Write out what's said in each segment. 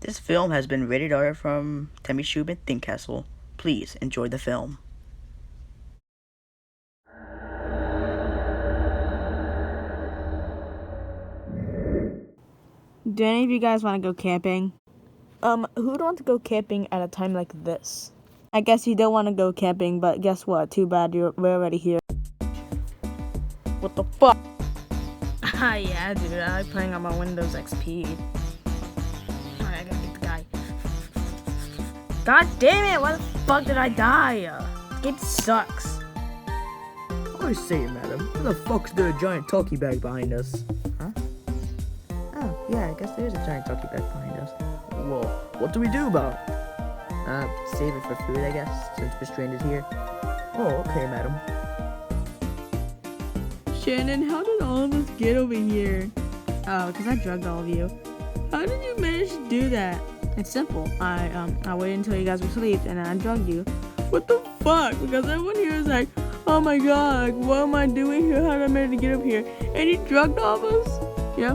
This film has been rated R from Temmie Shoob and Think Castle. Please enjoy the film. Do any of you guys want to go camping? Who would want to go camping at a time like this? I guess you don't want to go camping, but guess what? Too bad we're already here. What the fuck? Ah, yeah, dude, I'm playing on my Windows XP. Alright, I gotta get the guy. God damn it, why the fuck did I die? This game sucks. I say, madam, who the fuck's there a giant talkie bag behind us? Huh? Oh, yeah, I guess there is a giant talkie bag behind us. Well, what do we do about it? Save it for food, I guess, since we're stranded here. Oh, okay, madam. Shannon, how did all of us get over here? Oh, because I drugged all of you. How did you manage to do that? It's simple. I waited until you guys were asleep and then I drugged you. What the fuck? Because everyone here is like, oh my god, what am I doing here? How did I manage to get up here? And you drugged all of us? Yeah.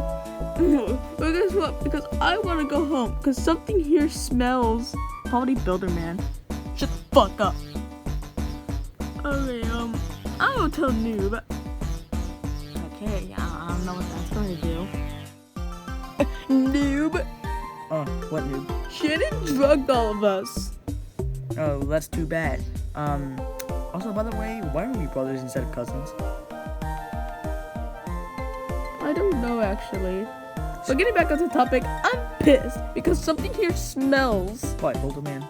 But guess what? Because I want to go home. Because something here smells. Quality builder, man. Shut the fuck up. Okay, I will tell Noob. Okay, I don't know what that's going to do. Noob. What noob? Shannon drugged all of us. Oh, that's too bad. Also, by the way, why are we brothers instead of cousins? I don't know, actually. But getting back on the topic, I'm pissed because something here smells. What, Boulder Man?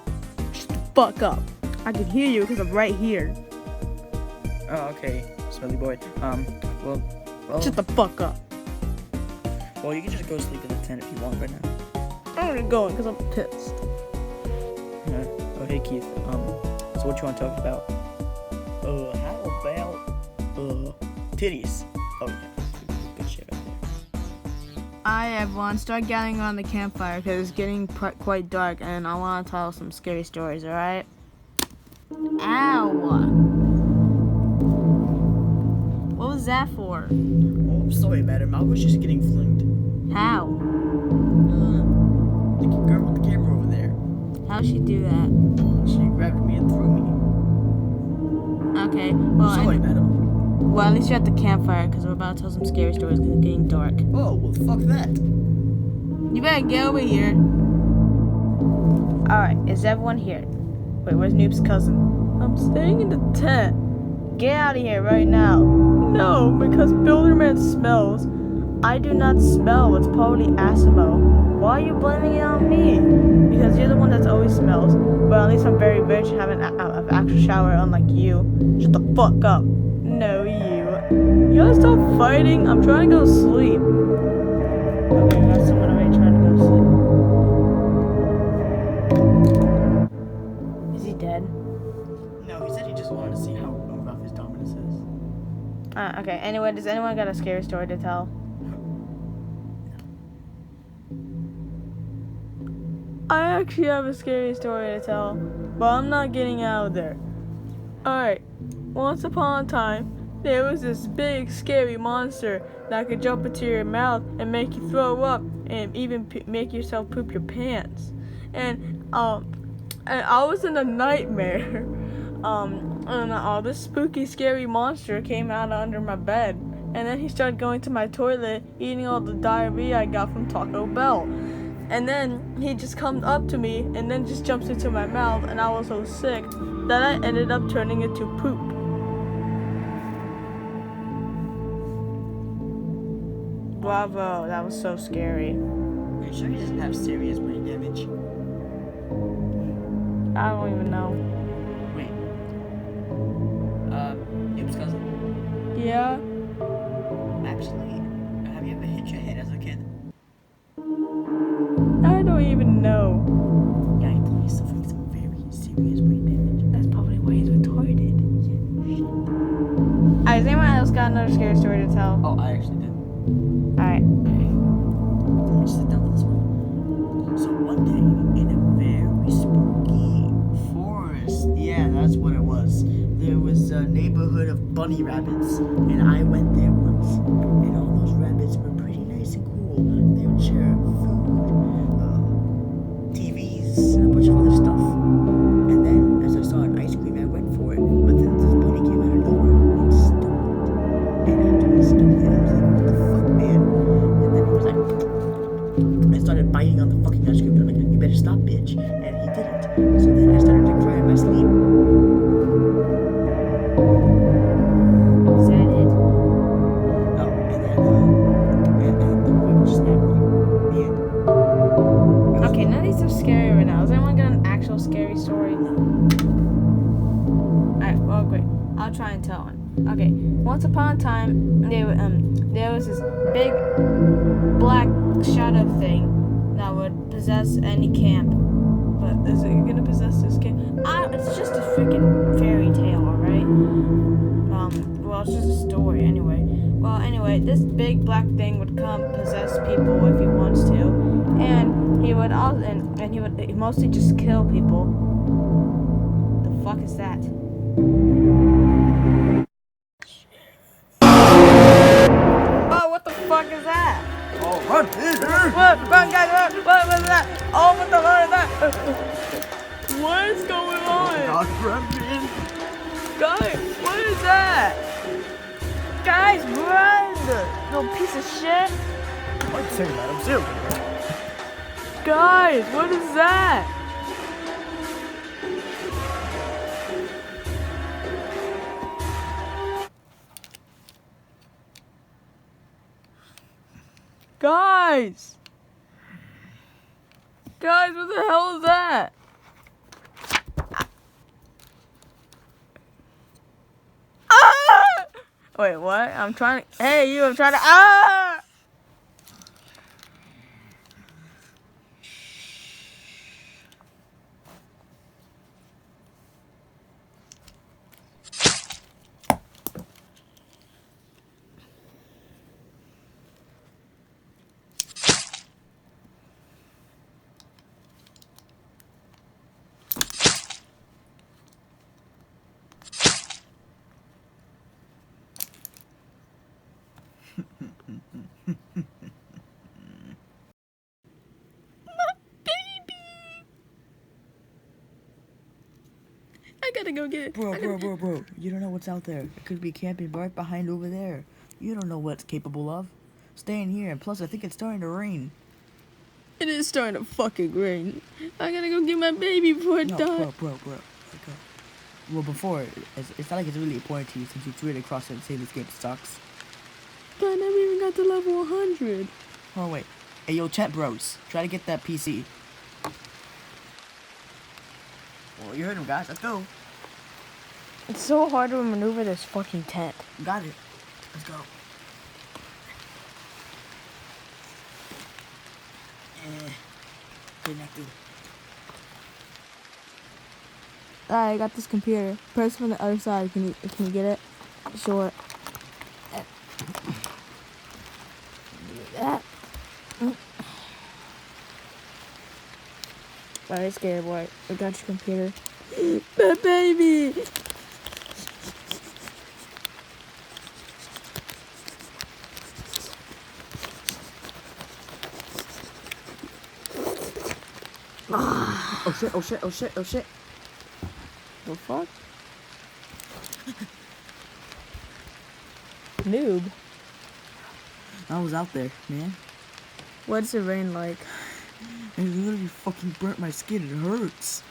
Shut the fuck up. I can hear you because I'm right here. Oh, okay, smelly boy. Well... Shut the fuck up. Well, you can just go sleep in the tent if you want right now. I'm already going because I'm pissed. Oh, hey, Keith. So what you want to talk about? How about, titties? Oh, yeah, that's good shit right there. Hi, everyone. Start gathering on the campfire because it's getting quite dark and I want to tell some scary stories, alright? Ow! What was that for? Oh, I'm sorry, madam. I was just getting flinged. How? The girl with the camera over there. How'd she do that? She grabbed me and threw me. Okay, well, Sorry, madam. Well, at least you're at the campfire because we're about to tell some scary stories because it's getting dark. Oh, well, fuck that. You better get over here. Alright, is everyone here? Wait, where's Noob's cousin? I'm staying in the tent. Get out of here right now. No, because Builderman smells. I do not smell. It's probably Asimo. Why are you blaming it on me? Because you're the one that always smells. But at least I'm very rich and have an actual shower, unlike you. Shut the fuck up. No, you. You guys stop fighting? I'm trying to go to sleep. Okay, we got someone already trying to go to sleep. Is he dead? No, he said he just wanted to see how rough his dominance is. Okay, anyway, does anyone got a scary story to tell? I actually have a scary story to tell, but I'm not getting out of there. Alright, once upon a time, there was this big, scary monster that could jump into your mouth and make you throw up and even make yourself poop your pants. And I was in a nightmare. And this spooky, scary monster came out under my bed. And then he started going to my toilet, eating all the diarrhea I got from Taco Bell. And then he just comes up to me and then just jumps into my mouth, and I was so sick that I ended up turning into poop. Bravo, that was so scary. Are you sure he doesn't have serious brain damage? I don't even know. Wait. Noob's cousin? Yeah? Actually, have you ever hit your head as a kid? I don't even know. Yeah, he probably suffering some very serious brain damage. That's probably why he's retarded. Alright, has anyone else got another scary story to tell? Oh, I actually did. Alright. Let me just sit down with this one. So one day, in a very spooky forest, yeah, that's what it was. There was a neighborhood of bunny rabbits, and I went there once. And all those rabbits were pretty nice and cool. They would share food, and a bunch of other stuff. And then, as I saw an ice cream, I went for it. But then this bunny came out of nowhere and stole it. And after he stole it, I was like, what the fuck, man? And then he was like, I started biting on the fucking ice cream. I'm like, you better stop, bitch. And he didn't. So then I started to cry in my sleep. Is that it? Oh, and then the boy just snapped me. The end. It was Okay, none of these are scary right now. Does anyone got an actual scary story? Alright, well, great. I'll try and tell one. Okay, once upon a time, there was this big black shadow thing that would possess any camp. But is it gonna possess this camp? It's just a freaking fairy tale, alright? Well, it's just a story anyway. Well, anyway, this big black thing would come possess people if he wants to, and he would also, and he would mostly just kill people. The fuck is that? Oh, what the fuck is that? oh, run, Peter! Run, guys, run! What is that? Oh, what the fuck is that? What is going on? God, run, man! Guys, what is that? Guys, run! Little piece of shit! I'd say, madam, seriously. Guys, what is that? Guys! Guys, what the hell is that? Ah! Wait, what? I'm trying to. Hey, you! I'm trying to. Ah! I gotta go get it. Bro. You don't know what's out there. It could be camping right behind over there. You don't know what it's capable of. Stay in here, and plus I think it's starting to rain. It is starting to fucking rain. I gotta go get my baby before it No, dies. bro. Okay. Well, before, it's not like it's really important to you since you threw it across it and say this game sucks. But I never even got to level 100. Oh, wait. Hey, yo, chat bros. Try to get that PC. Well, you heard him, guys. Let's go. It's so hard to maneuver this fucking tent. Got it. Let's go. Connected. Alright, I got this computer. Press from the other side. Can you get it? Sure. That. Alright, scared boy. I got your computer. The baby! Oh shit. The fuck? Noob. I was out there, man. What's it rain like? It literally fucking burnt my skin. It hurts.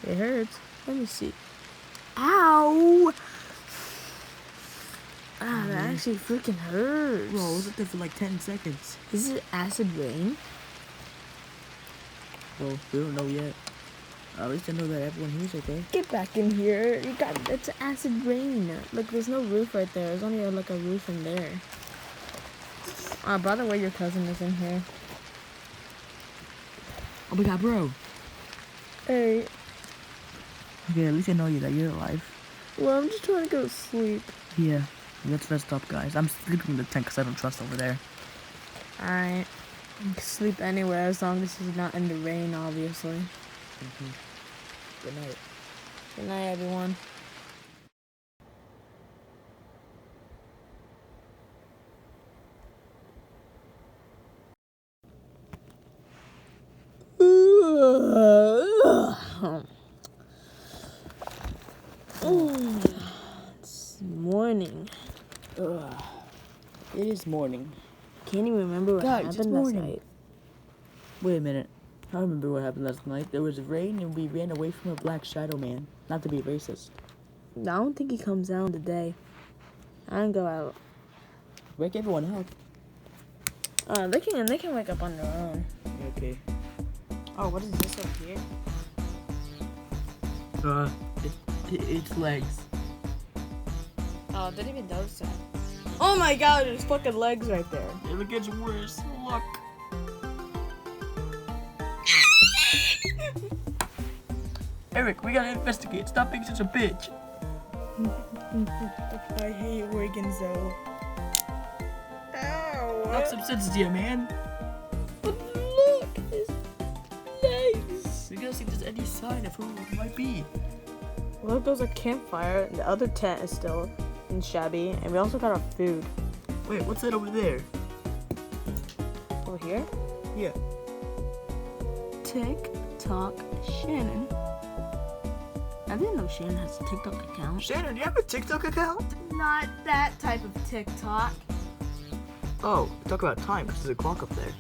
It hurts. Let me see. Ow! Ah, that actually freaking hurts. Bro, I was up there for like 10 seconds. Is it acid rain? Well, we don't know yet. At least I know that everyone here's okay. Get back in here. It's acid rain. Look, there's no roof right there. There's only like a roof in there. By the way, your cousin is in here. Oh my god, bro. Hey. Okay, at least I know that you're alive. Well, I'm just trying to go to sleep. Yeah, let's rest up, guys. I'm sleeping in the tent because I don't trust over there. Alright. You can sleep anywhere as long as it's not in the rain, obviously. Good night. Good night, everyone. this morning. Can't even remember what God, it's happened last morning. night. Wait a minute. I remember what happened last night. There was rain and we ran away from a black shadow man. Not to be racist. I don't think he comes down today. I don't go out. Wake everyone up. They can wake up on their own. Okay. Oh, what is this up here? It's legs. Oh, I didn't even notice that. Oh my god, there's fucking legs right there. It gets worse. Look. Eric, we gotta investigate. Stop being such a bitch. I hate Wiggins though. Ow! Knock some sense here, man. But look, his legs. We gotta see if there's any sign of who it might be. Look, there's a campfire. The other tent is still in shabby, and we also got our food. Wait, what's that over there? Over here? Yeah. TikTok Shannon. I didn't know Shannon has a TikTok account. Shannon, do you have a TikTok account? Not that type of TikTok. Oh, talk about time, because there's a clock up there.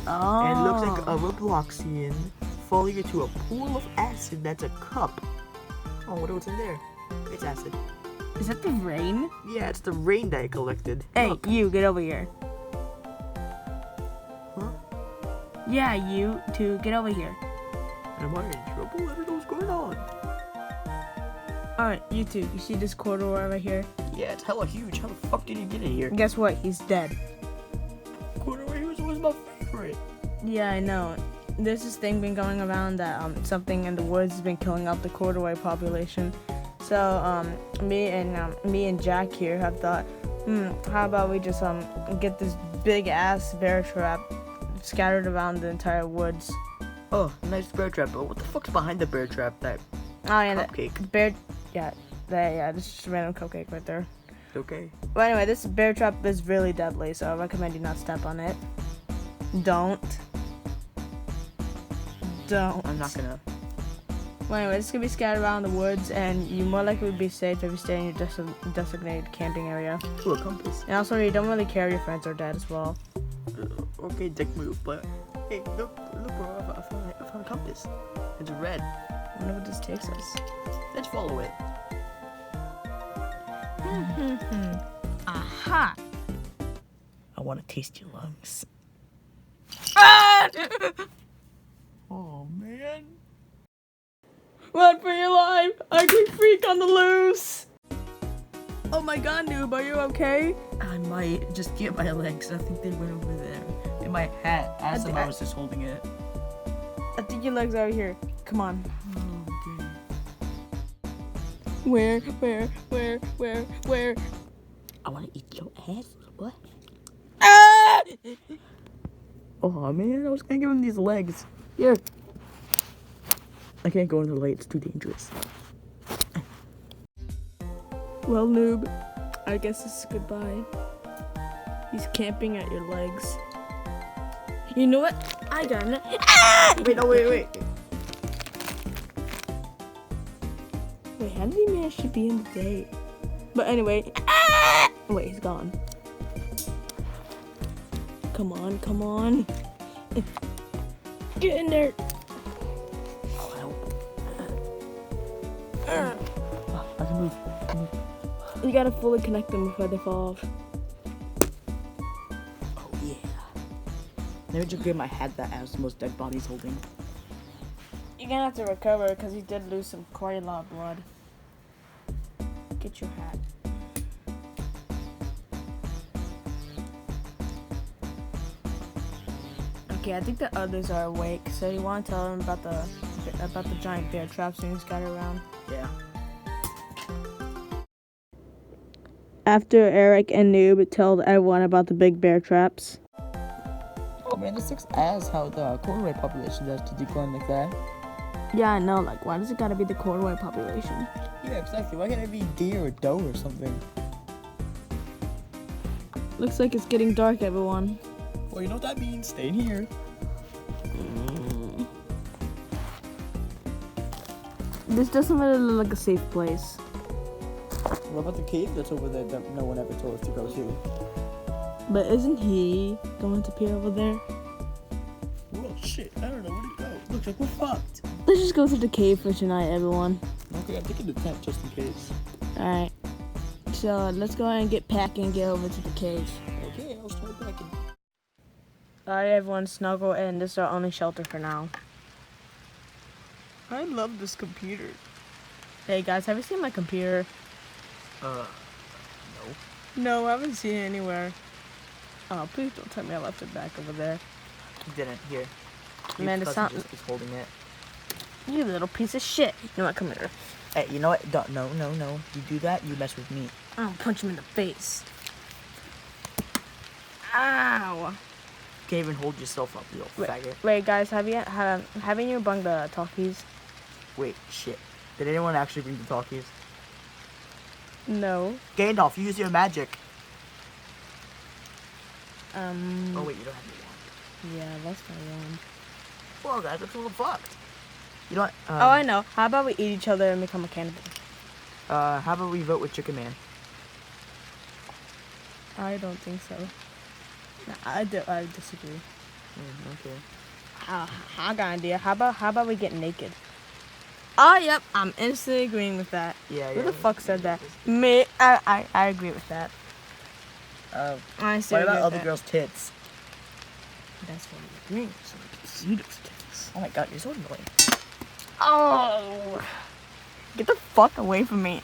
Oh. And it looks like a Robloxian falling into a pool of acid that's a cup. Oh, what else in there? It's acid. Is that the rain? Yeah, it's the rain that I collected. Hey, Look. you, get over here. Huh? Yeah, you two, get over here. Am I in trouble? I don't know what's going on. Alright, you two, you see this corridor right here? Yeah, it's hella huge. How the fuck did he get in here? Guess what? He's dead. Corduroy was my favorite. Yeah, I know. There's this thing been going around that something in the woods has been killing out the corduroy population. So me and Jack here have thought, how about we just get this big ass bear trap scattered around the entire woods. Oh, nice bear trap. But what the fuck's behind the bear trap? That Oh yeah, cupcake. the bear. Yeah, this is just a random cupcake right there. Okay. But anyway, this bear trap is really deadly, so I recommend you not step on it. Don't. I'm not gonna. Well, anyway, this is gonna be scattered around the woods, and you more likely would be safe if you stay in your designated camping area. Ooh, a compass. And also, you don't really care if your friends are dead as well. Okay, dick move, but hey, look, bro, I found a compass. It's red. I wonder what this takes us. Let's follow it. Aha! I want to taste your lungs. Ah! Oh man. Run for your life! Ugly freak on the loose! Oh my god, noob, are you okay? I might just get my legs. I think they went over there. In my hat, as if I was just holding it. I think your legs are over here. Come on. Oh, Where? I want to eat your ass. What? Ah! Oh man, I was gonna give him these legs. Here. I can't go in the light, it's too dangerous. Well, noob, I guess this is goodbye. He's camping at your legs. You know what? I got it. Ah! Wait, no, wait. Wait, how did he manage to be in the day? But anyway, ah! Wait, he's gone. Come on. Get in there. I'll help. I can move. You gotta fully connect them before they fall off. Oh yeah. Never just get my hat that has most dead bodies holding. You're gonna have to recover because he did lose quite a lot of blood. Get your hat. Okay, I think the others are awake, so you want to tell them about the giant bear traps being scattered around. Yeah. After Eric and Noob told everyone about the big bear traps. Oh man, this looks ass how the corduroy population does to decline like that. Yeah, I know, like, why does it gotta be the corduroy population? Yeah, exactly. Why can't it be deer or doe or something? Looks like it's getting dark, everyone. Well, you know what that means? Stay in here. This doesn't really look like a safe place. What about the cave that's over there that no one ever told us to go to? But isn't he going to appear over there? Well, shit, I don't know where to go. Looks like we're fucked. Let's just go to the cave for tonight, everyone. Okay, I'm taking the tent just in case. Alright. So let's go ahead and get packing and get over to the cave. Okay, I'll start packing. Alright, everyone, snuggle in. This is our only shelter for now. I love this computer. Hey guys, have you seen my computer? No. No, I haven't seen it anywhere. Oh, please don't tell me I left it back over there. You didn't. Here. Man, it's not. Just is holding it. You little piece of shit. You know what? Come here. Hey, you know what? Don't, no. You do that, you mess with me. I'll punch him in the face. Ow. Can't even hold yourself up, you little faggot. Wait, guys, haven't you brought the talkies? Wait, shit. Did anyone actually bring the talkies? No. Gandalf, use your magic. Oh wait, you don't have your wand. Yeah, that's my wand. Well, guys, that's a little fucked. You know what? Oh, I know. How about we eat each other and become a cannibal? How about we vote with Chicken Man? I don't think so. No, I disagree. Okay. I got an idea. How about we get naked? Oh, yep. I'm instantly agreeing with that. Yeah. Who the fuck said that? Me. I agree with that. What about other girls' tits? That's what I'm agreeing with. So we can see those tits. Oh my god, you're so annoying. Oh. Get the fuck away from me.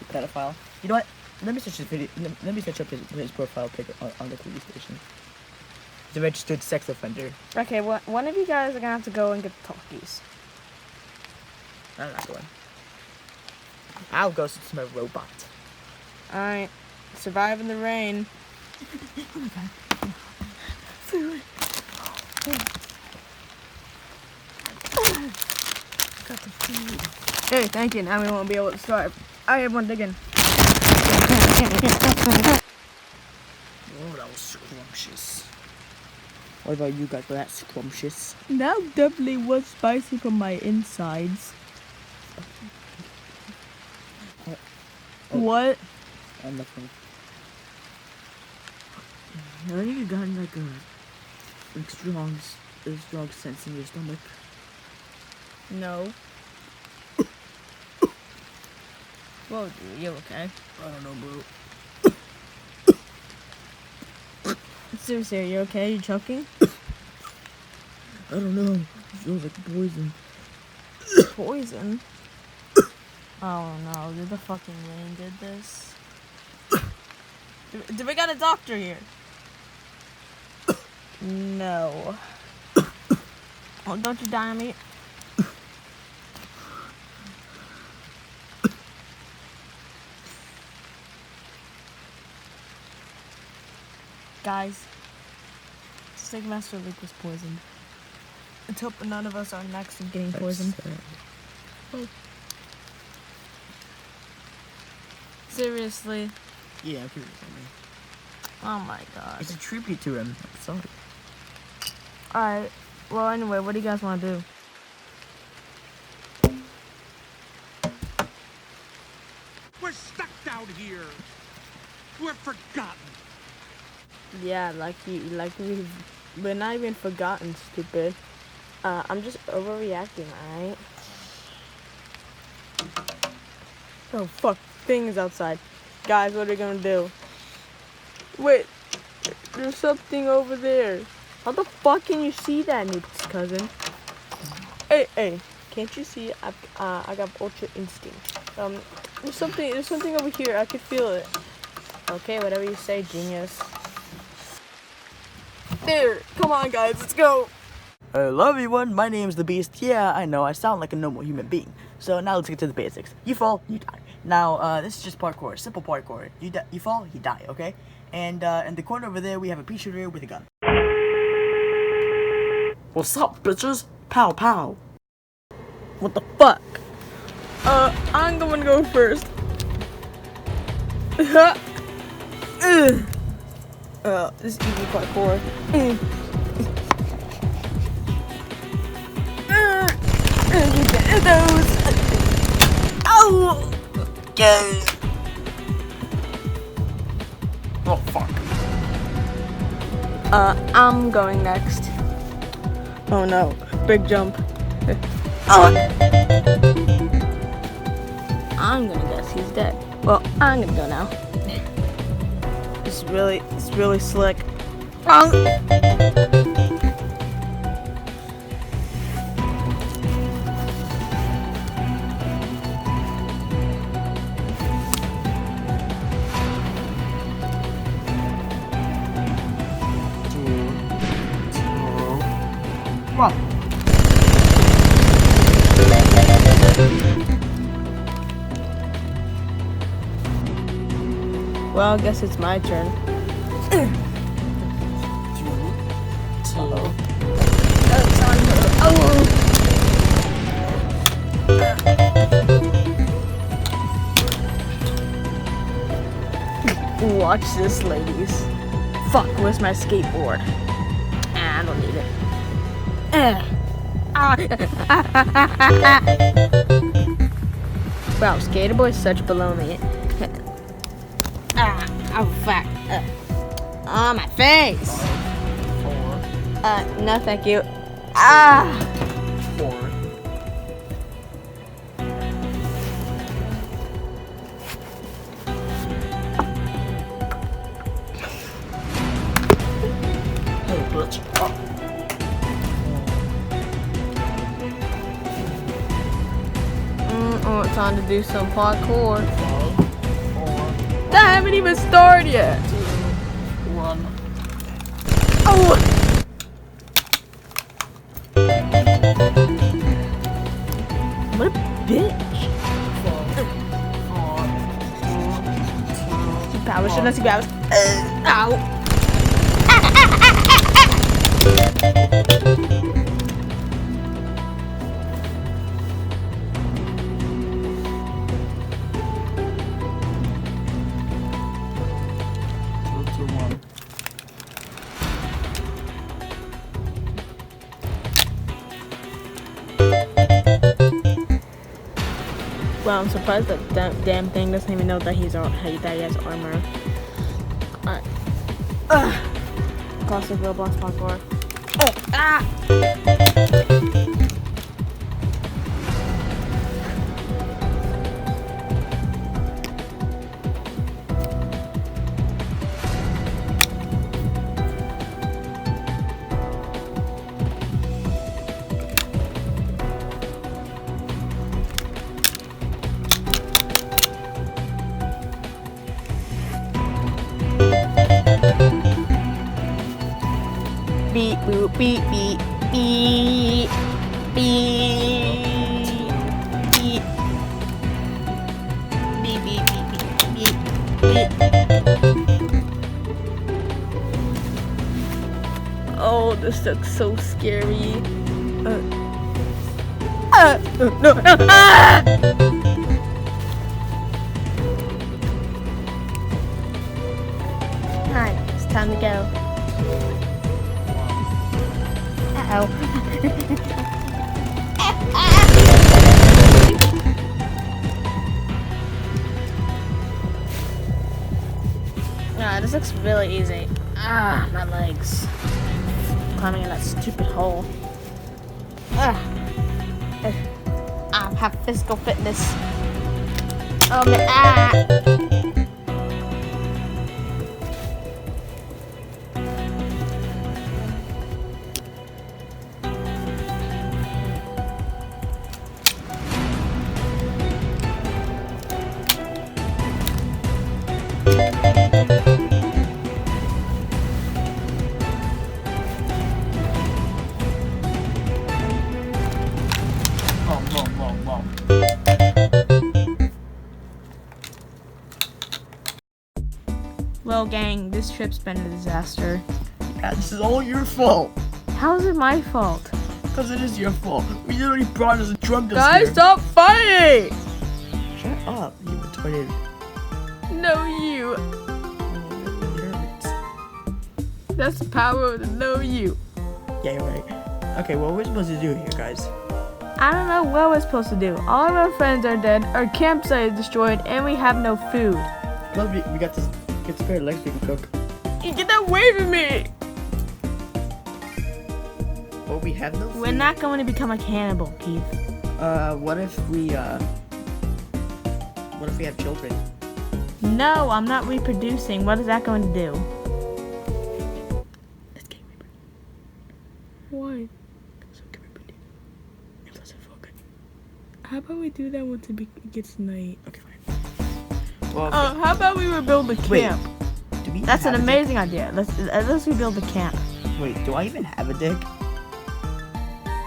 Pedophile. You know what? Let me search his video. Let me search up his profile pic on the police station. He's a registered sex offender. Okay, well, one of you guys are gonna have to go and get the talkies. I'm not going. I'll go since I'm a robot. Alright. Survive in the rain. Oh my god. Food. Got the food. Hey, thank you. Now we won't be able to survive. Alright, everyone, dig in. Oh, that was scrumptious. What about you guys? Was that scrumptious? That definitely was spicy from my insides. What? Nothing. I think you got like a strong sense in your stomach. No. Whoa, dude, you okay? I don't know, bro. Seriously, are you okay? You choking? I don't know. It feels like poison. Poison? Oh no, did the fucking rain did this? Do we got a doctor here? No. Oh, don't you die on me. Guys, Sig Master Luke was poisoned. Let's hope none of us are next in getting poisoned. Oh. Seriously? Yeah, I'm curious. Oh my god. It's a tribute to him. I'm sorry. Alright, well anyway, what do you guys want to do? We're stuck down here. We're forgotten. Yeah, we're not even forgotten, stupid. I'm just overreacting, alright? Oh fuck, things outside. Guys, what are we gonna do? Wait, there's something over there. How the fuck can you see that, Newt's cousin? Hey, can't you see? I got ultra instinct. There's something over here. I can feel it. Okay, whatever you say, genius. There, come on, guys, let's go. Hello everyone, my name's the Beast. Yeah, I know, I sound like a normal human being. So now let's get to the basics. You fall, you die. Now, this is just parkour, simple parkour. You fall, you die, okay? And in the corner over there, we have a pea shooter with a gun. What's up, bitches? Pow, pow. What the fuck? I'm gonna go first. This is easy parkour. Those. Oh. Oh fuck. I'm going next. Oh no, big jump. Oh! I'm gonna guess he's dead. Well, I'm gonna go now. It's really slick. Run. Well, I guess it's my turn. Watch this, ladies. Fuck, where's my skateboard? I don't need it. Wow, Skater Boy's such baloney. Oh fuck. On my face. 4. No thank you. 4. Hey, bitch. Oh, it's time to do some parkour. 5, 4, I haven't even started yet. 2, 1. Oh! What a bitch. 5, 4, 3, 2. Power, shouldn't see powers. Ow. Well, I'm surprised that damn thing doesn't even know that he has armor. Alright. Classic Roblox parkour. Beep boop beep beep beep beep beep beep beep beep beep. Oh, this looks so scary. No. Alright, it's time to go. Uh-oh. This looks really easy. My legs. Climbing in that stupid hole. I have physical fitness. Oh man. Well, gang, this trip's been a disaster. Yeah, this is all your fault. How is it my fault? Because it is your fault. We literally brought us and drugged us Guys, here. stop fighting! Shut up, you retarded. No, you. That's the power of the no you. Yeah, you're right. Okay, what we're supposed to do here, guys? I don't know what we're supposed to do. All of our friends are dead, our campsite is destroyed, and we have no food. Well, we got this spare legs we can cook. You get that away from me! Well, we have no food. We're not going to become a cannibal, Keith. What if we have children? No, I'm not reproducing. What is that going to do? Let's get reproduced. Why? So we can reproduce. It doesn't feel good. How about we do that once it gets night? Okay, fine. Well, How about we rebuild the Wait. camp? do we That's an have a amazing idea. Let's rebuild the camp. dick? Wait, do I even have a dick?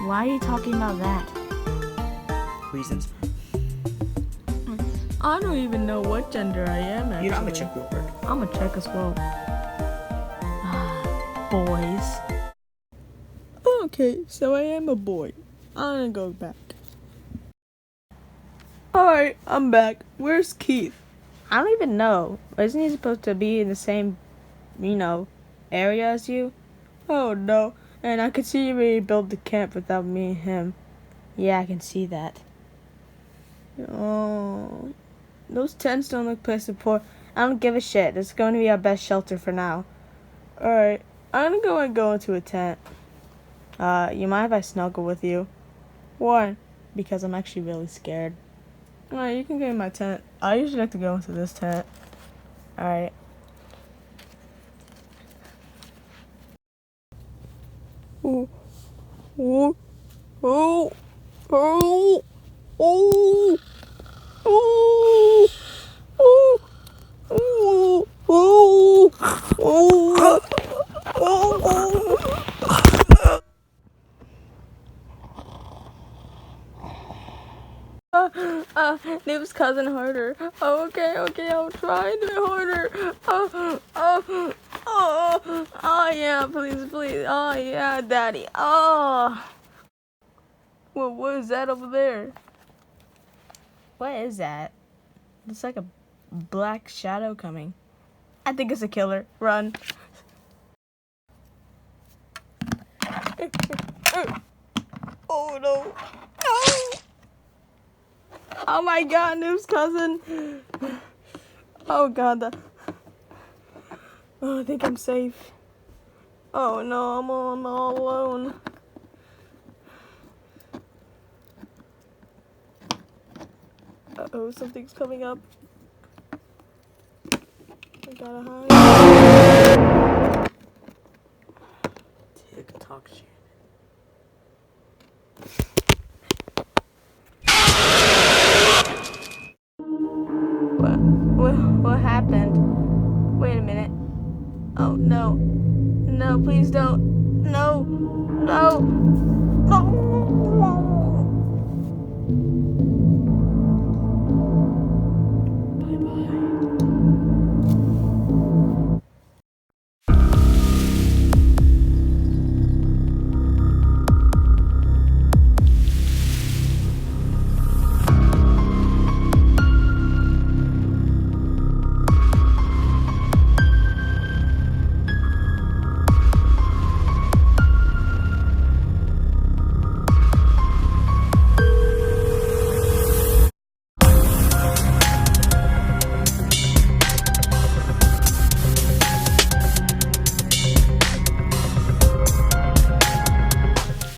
Why are you talking about that? Reasons. I don't even know what gender I am, actually. You know, I'm a check real quick. I'm a check as well. Boys. Okay, so I am a boy. I'm gonna go back. Alright, I'm back. Where's Keith? I don't even know. Isn't he supposed to be in the same, area as you? Oh no. And I could see you rebuild the camp without me and him. Yeah, I can see that. Oh, those tents don't look place to pour. I don't give a shit. This is going to be our best shelter for now. Alright, I'm gonna go into a tent. You mind if I snuggle with you? Why? Because I'm actually really scared. Alright, you can get in my tent. I usually like to go into this tent. Alright. Oh, oh, oh, oh, oh, oh, oh, oh, oh, oh, oh. Noob's cousin harder. Okay, I'll try to harder. Oh, yeah, please. Oh, yeah, daddy. Oh. Well, what is that over there? What is that? It's like a black shadow coming. I think it's a killer. Run. Oh, no. Oh my god, Noob's cousin. Oh god. Oh, I think I'm safe. Oh no, I'm all alone. Uh-oh, something's coming up. I gotta hide. TikTok shit.